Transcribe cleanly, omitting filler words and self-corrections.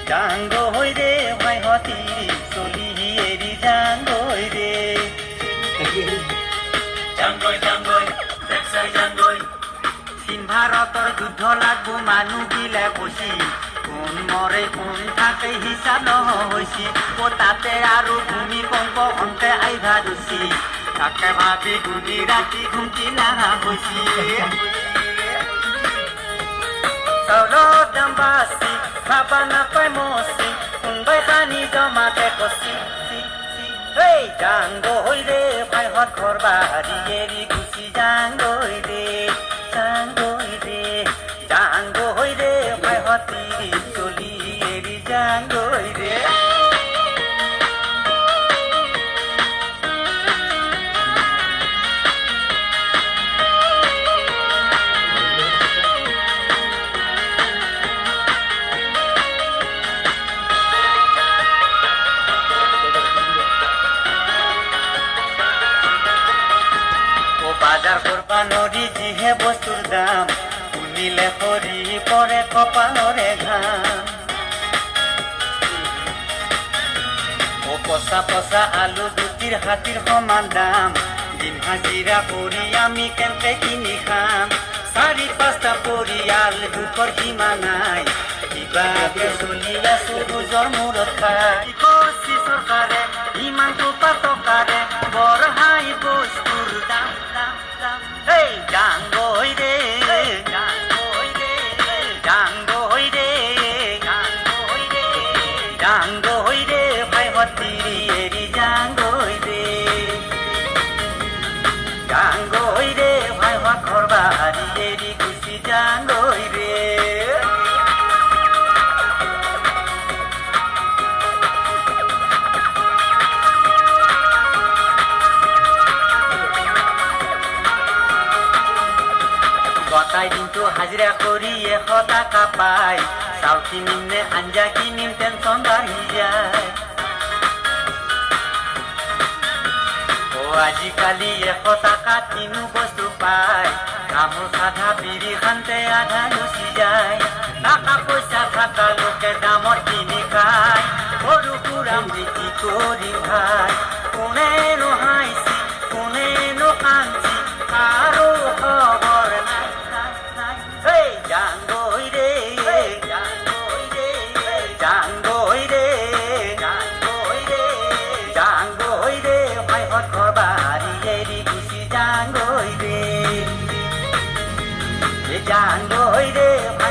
জাংগৈ ৰে ভাইহতি চলি এৰি জাংগৈ ৰে জাংগৈ জাংগৈ দেশাই জাংগৈ চীন ভাৰতৰ যুদ্ধ লাগব মানুহ গিলা কচি কোন মৰে কোন থাকে হিচাপ নহৈছি ও তাতে আৰু ভূমিকম্প অন্তে আইভা দোষী তাকে ভাবি গুলি ৰাতি ঘুমটি নাহা হৈছি Dambasi, Habana Paimosi, Umbaitani Domate Kosi, Hey, Jango Hoide, my hot Corbari, Eri Gusi, Jango Hoide, Jango Hoide, Jango Hoide, my hot Tiri, Soli, Eri Jango Hoide. বাজাৰ কৰবা নৰি যিহে বস্তুৰ দাম শুনিলে সৰি পৰে কপালৰে ঘাম ও পচা পচা আলু দুটিৰ হাতীৰ সমান দাম দিন হাজিৰা কৰি আমি কেনেকে কিনি খাম ৪-৫টা পৰিয়াল দুখৰ সীমা নাই কিবাকে চলি আছো গুজৰ মূৰত খাই কি কৰিছি চৰকাৰে ইমান টোপা টকাৰে বঢ়াই বস্তুৰ দাম Hey, Jango Hoide, Jango Hoide, Jango Hoide, Jango Hoide, Jango Hoide, Bhai Hatiri Eri Jango Hoide, Jango Hoide, Bhai Hat Khorbari Eri Gusi Jango Hoide. গতাই দিনটো হাজিৰা কৰি ১০০ টাকা পাই চাউল কিনিম নে আঞ্জা কিনিম টেনচন বাঢ়ি যায় ও আজিকালি ১০০ টাকাত কিনো বস্তু পায় গামোচা আধা বিৰি খানতে আধা গুচি যায় টাকা পইচা থকা লোকে দামত কিনি খায় সৰু সুৰা বিক্ৰী কৰি খায় কোনেনো হাঁহিছি কোনেনো কান্দিছি আৰু খবৰ নাই Hey, Jango Hoide, Jango Hoide, Jango Hoide, Jango Hoide, Jango Hoide, my hot Khorbari Eri Gusi Jango Hoide, Jango Hoide.